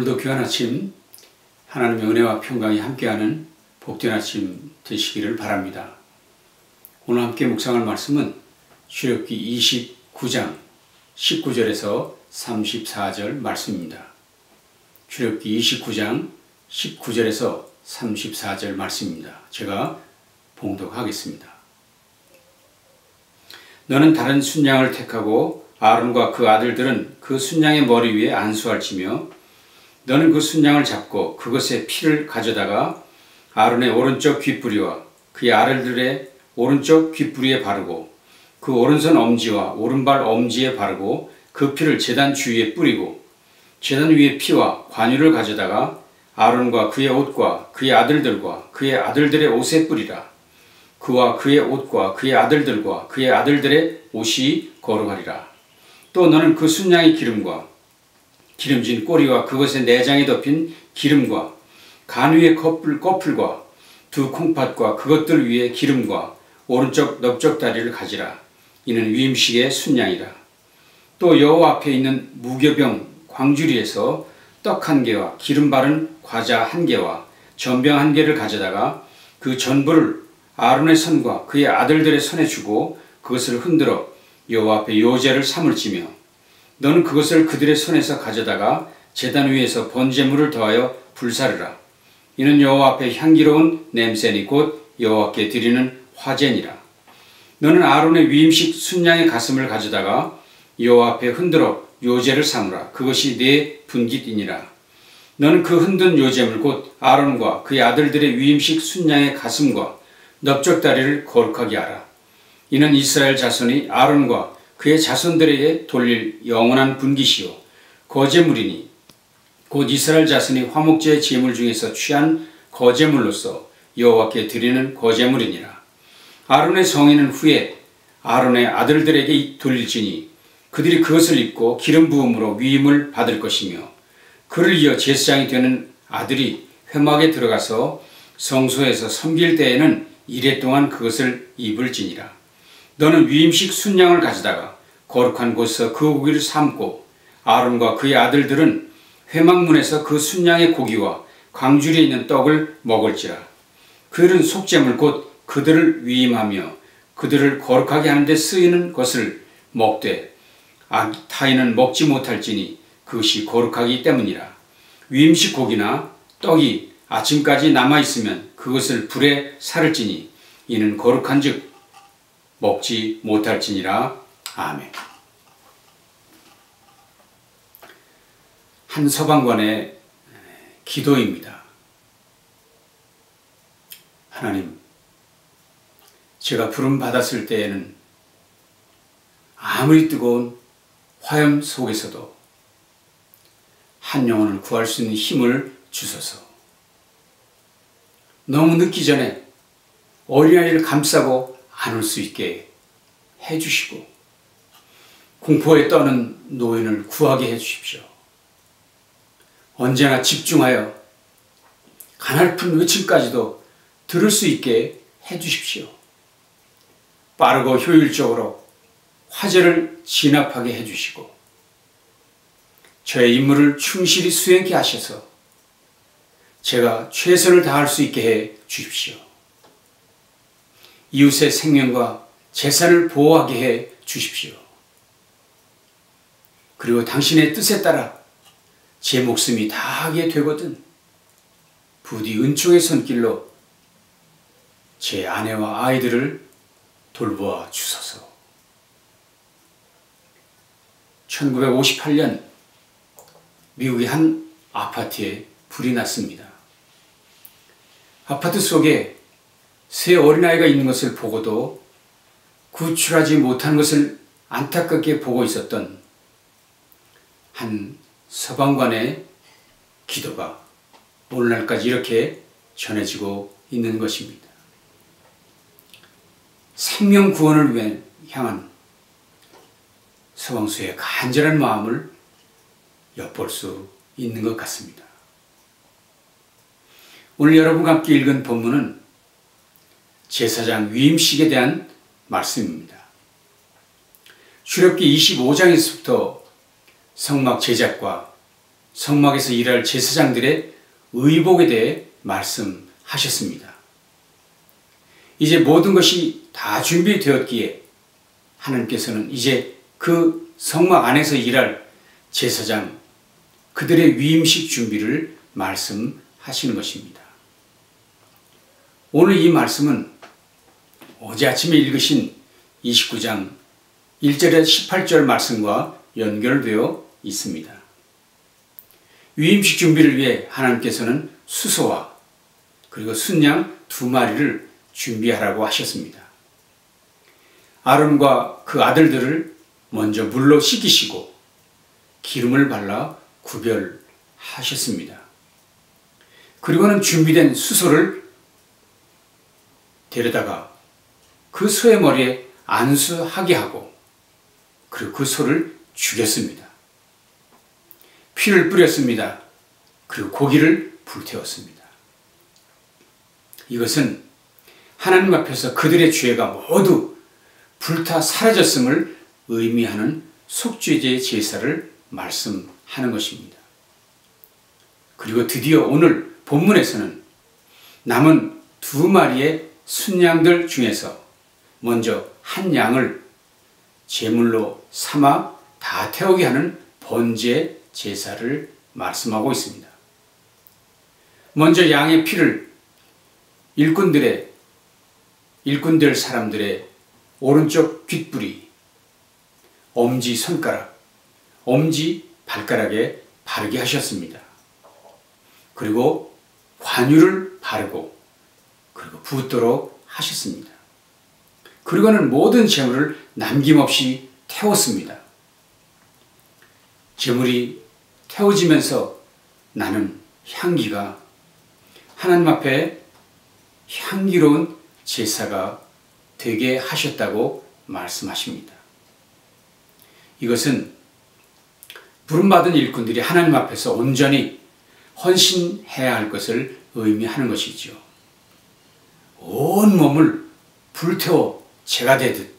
오늘도 귀한 아침 하나님의 은혜와 평강이 함께하는 복된 아침 되시기를 바랍니다. 오늘 함께 묵상할 말씀은 출애굽기 29장 19절에서 34절 말씀입니다. 출애굽기 29장 19절에서 34절 말씀입니다. 제가 봉독하겠습니다. 너는 다른 순양을 택하고 아론과 그 아들들은 그 순양의 머리 위에 안수할지며 너는 그 순양을 잡고 그것의 피를 가져다가 아론의 오른쪽 귓부리와 그의 아들들의 오른쪽 귓부리에 바르고 그 오른손 엄지와 오른발 엄지에 바르고 그 피를 제단 주위에 뿌리고 제단 위에 피와 관유를 가져다가 아론과 그의 옷과 그의 아들들과 그의 아들들의 옷에 뿌리라. 그와 그의 옷과 그의 아들들과 그의 아들들의 옷이 거룩하리라. 또 너는 그 순양의 기름과 기름진 꼬리와 그것의 내장에 덮인 기름과 간 위의 꺼풀과 두 콩팥과 그것들 위에 기름과 오른쪽 넓적다리를 가지라. 이는 위임식의 순양이라. 또 여호와 앞에 있는 무교병 광주리에서 떡 한 개와 기름 바른 과자 한 개와 전병 한 개를 가져다가 그 전부를 아론의 손과 그의 아들들의 손에 주고 그것을 흔들어 여호와 앞에 요제를 삼을지며 너는 그것을 그들의 손에서 가져다가 제단 위에서 번제물을 더하여 불사르라. 이는 여호와 앞에 향기로운 냄새니 곧 여호와께 드리는 화제니라. 너는 아론의 위임식 순양의 가슴을 가져다가 여호와 앞에 흔들어 요제를 삼으라. 그것이 네 분깃이니라. 너는 그 흔든 요제물 곧 아론과 그의 아들들의 위임식 순양의 가슴과 넓적다리를 거룩하게 하라. 이는 이스라엘 자손이 아론과 그의 자손들에게 돌릴 영원한 분깃이요 거제물이니 곧 이스라엘 자손이 화목제의 제물 중에서 취한 거제물로서 여호와께 드리는 거제물이니라. 아론의 성인은 후에 아론의 아들들에게 돌릴지니 그들이 그것을 입고 기름 부음으로 위임을 받을 것이며 그를 이어 제사장이 되는 아들이 회막에 들어가서 성소에서 섬길 때에는 이레 동안 그것을 입을지니라. 너는 위임식 순양을 가져다가 거룩한 곳에서 그 고기를 삶고 아론과 그의 아들들은 회막문에서 그 순양의 고기와 광주리에 있는 떡을 먹을지라. 그들은 속죄물 곧 그들을 위임하며 그들을 거룩하게 하는 데 쓰이는 것을 먹되 타인은 먹지 못할지니 그것이 거룩하기 때문이라. 위임식 고기나 떡이 아침까지 남아있으면 그것을 불에 사를지니 이는 거룩한 즉 먹지 못할지니라. 아멘. 한 서방관의 기도입니다. 하나님, 제가 부름 받았을 때에는 아무리 뜨거운 화염 속에서도 한 영혼을 구할 수 있는 힘을 주소서. 너무 늦기 전에 어린아이를 감싸고 안을 수 있게 해주시고 공포에 떠는 노인을 구하게 해주십시오. 언제나 집중하여 가냘픈 외침까지도 들을 수 있게 해주십시오. 빠르고 효율적으로 화제를 진압하게 해주시고 저의 임무를 충실히 수행케 하셔서 제가 최선을 다할 수 있게 해 주십시오. 이웃의 생명과 재산을 보호하게 해 주십시오. 그리고 당신의 뜻에 따라 제 목숨이 다하게 되거든 부디 은총의 손길로 제 아내와 아이들을 돌보아 주소서. 1958년 미국의 한 아파트에 불이 났습니다. 아파트 속에 세 어린아이가 있는 것을 보고도 구출하지 못한 것을 안타깝게 보고 있었던 한 서방관의 기도가 오늘날까지 이렇게 전해지고 있는 것입니다. 생명 구원을 향한 서방수의 간절한 마음을 엿볼 수 있는 것 같습니다. 오늘 여러분과 함께 읽은 본문은 제사장 위임식에 대한 말씀입니다. 출애굽기 25장에서부터 성막 제작과 성막에서 일할 제사장들의 의복에 대해 말씀하셨습니다. 이제 모든 것이 다 준비되었기에 하나님께서는 이제 그 성막 안에서 일할 제사장, 그들의 위임식 준비를 말씀하시는 것입니다. 오늘 이 말씀은 어제 아침에 읽으신 29장 1절에서 18절 말씀과 연결되어 있습니다. 위임식 준비를 위해 하나님께서는 수소와 그리고 순양 2마리를 준비하라고 하셨습니다. 아론과 그 아들들을 먼저 물로 씻기시고 기름을 발라 구별하셨습니다. 그리고는 준비된 수소를 데려다가 그 소의 머리에 안수하게 하고 그리고 그 소를 죽였습니다. 피를 뿌렸습니다. 그리고 고기를 불태웠습니다. 이것은 하나님 앞에서 그들의 죄가 모두 불타 사라졌음을 의미하는 속죄제 제사를 말씀하는 것입니다. 그리고 드디어 오늘 본문에서는 남은 2마리의 순양들 중에서 먼저 한 양을 제물로 삼아 다 태우게 하는 번제 제사를 말씀하고 있습니다. 먼저 양의 피를 일꾼들 사람들의 오른쪽 귓부리, 엄지 손가락, 엄지 발가락에 바르게 하셨습니다. 그리고 관유를 바르고 그리고 붓도록 하셨습니다. 그리고는 모든 제물을 남김없이 태웠습니다. 제물이 태워지면서 나는 향기가 하나님 앞에 향기로운 제사가 되게 하셨다고 말씀하십니다. 이것은 부름받은 일꾼들이 하나님 앞에서 온전히 헌신해야 할 것을 의미하는 것이죠. 온 몸을 불태워 제가 되듯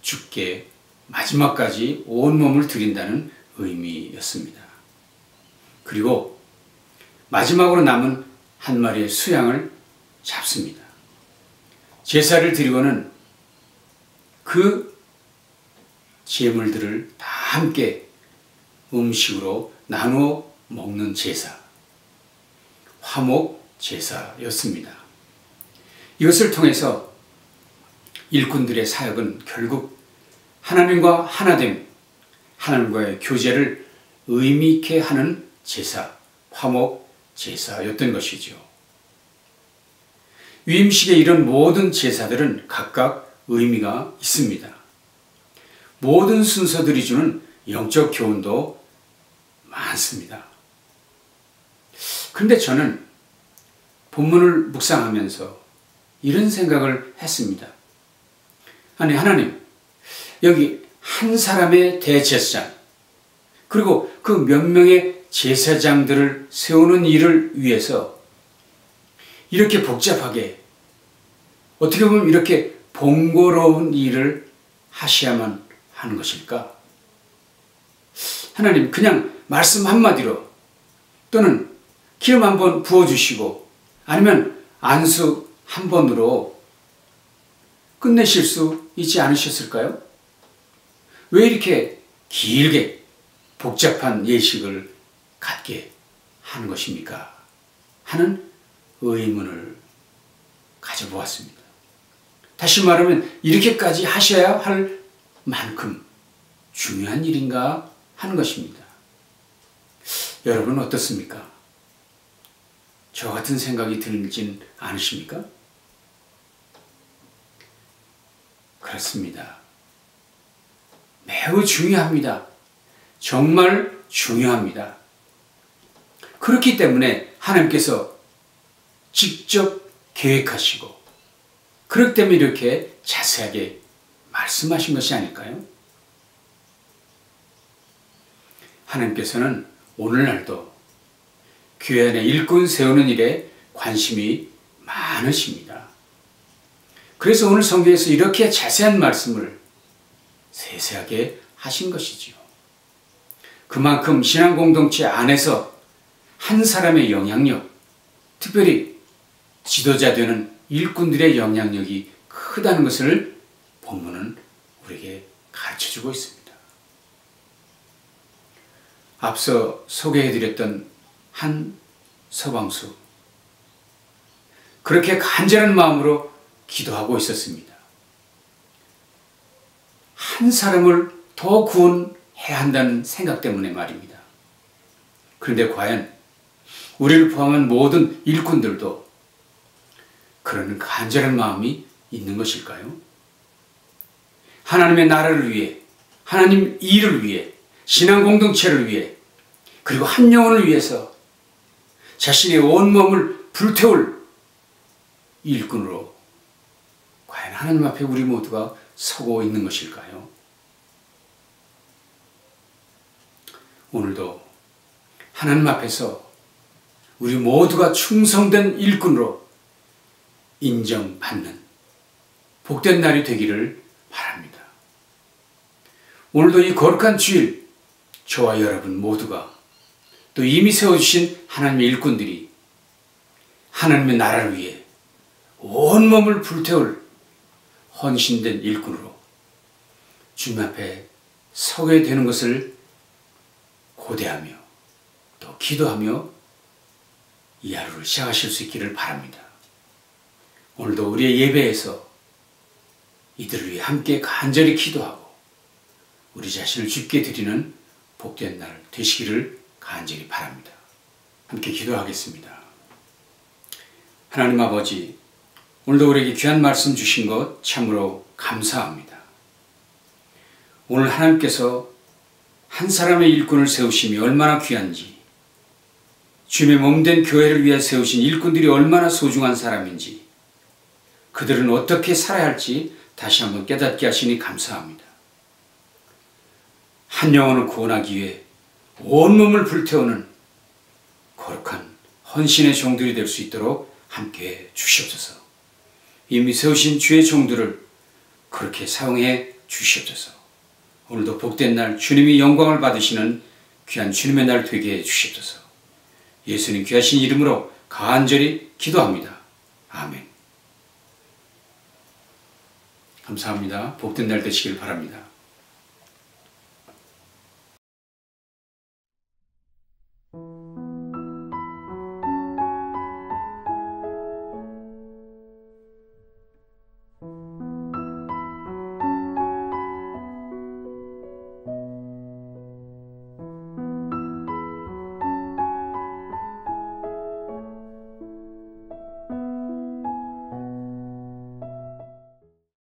주께 마지막까지 온 몸을 드린다는 의미였습니다. 그리고 마지막으로 남은 한 마리의 수양을 잡습니다. 제사를 드리고는 그 제물들을 다 함께 음식으로 나누어 먹는 제사, 화목 제사였습니다. 이것을 통해서 일꾼들의 사역은 결국 하나님과 하나됨, 하나님과의 교제를 의미 있게 하는 제사, 화목 제사였던 것이죠. 위임식에 이런 모든 제사들은 각각 의미가 있습니다. 모든 순서들이 주는 영적 교훈도 많습니다. 그런데 저는 본문을 묵상하면서 이런 생각을 했습니다. 아니, 하나님, 여기 한 사람의 대제사장, 그리고 그 몇 명의 제사장들을 세우는 일을 위해서 이렇게 복잡하게, 어떻게 보면 이렇게 번거로운 일을 하셔야만 하는 것일까? 하나님, 그냥 말씀 한마디로 또는 기름 한번 부어주시고 아니면 안수 한 번으로 끝내실 수 있지 않으셨을까요? 왜 이렇게 길게 복잡한 예식을 갖게 하는 것입니까? 하는 의문을 가져보았습니다. 다시 말하면 이렇게까지 하셔야 할 만큼 중요한 일인가 하는 것입니다. 여러분 어떻습니까? 저 같은 생각이 들진 않으십니까? 그렇습니다. 매우 중요합니다. 정말 중요합니다. 그렇기 때문에 하나님께서 직접 계획하시고 그렇기 때문에 이렇게 자세하게 말씀하신 것이 아닐까요? 하나님께서는 오늘날도 교회 안에 일꾼 세우는 일에 관심이 많으십니다. 그래서 오늘 성경에서 이렇게 자세한 말씀을 세세하게 하신 것이지요. 그만큼 신앙 공동체 안에서 한 사람의 영향력, 특별히 지도자 되는 일꾼들의 영향력이 크다는 것을 본문은 우리에게 가르쳐주고 있습니다. 앞서 소개해드렸던 한 서방수, 그렇게 간절한 마음으로 기도하고 있었습니다. 한 사람을 더 구원해야 한다는 생각 때문에 말입니다. 그런데 과연 우리를 포함한 모든 일꾼들도 그런 간절한 마음이 있는 것일까요? 하나님의 나라를 위해, 하나님 일을 위해, 신앙 공동체를 위해, 그리고 한 영혼을 위해서 자신의 온몸을 불태울 일꾼으로 과연 하나님 앞에 우리 모두가 서고 있는 것일까요? 오늘도 하나님 앞에서 우리 모두가 충성된 일꾼으로 인정받는 복된 날이 되기를 바랍니다. 오늘도 이 거룩한 주일, 저와 여러분 모두가 또 이미 세워주신 하나님의 일꾼들이 하나님의 나라를 위해 온몸을 불태울 헌신된 일꾼으로 주님 앞에 서게 되는 것을 고대하며 또 기도하며 이 하루를 시작하실 수 있기를 바랍니다. 오늘도 우리의 예배에서 이들을 위해 함께 간절히 기도하고 우리 자신을 주께 드리는 복된 날 되시기를 간절히 바랍니다. 함께 기도하겠습니다. 하나님 아버지, 오늘도 우리에게 귀한 말씀 주신 것 참으로 감사합니다. 오늘 하나님께서 한 사람의 일꾼을 세우심이 얼마나 귀한지, 주님의 몸된 교회를 위해 세우신 일꾼들이 얼마나 소중한 사람인지, 그들은 어떻게 살아야 할지 다시 한번 깨닫게 하시니 감사합니다. 한 영혼을 구원하기 위해 온몸을 불태우는 거룩한 헌신의 종들이 될 수 있도록 함께해 주시옵소서. 이미 세우신 주의 종들을 그렇게 사용해 주시옵소서. 오늘도 복된 날 주님이 영광을 받으시는 귀한 주님의 날 되게 해 주시옵소서. 예수님 귀하신 이름으로 간절히 기도합니다. 아멘. 감사합니다. 복된 날 되시길 바랍니다.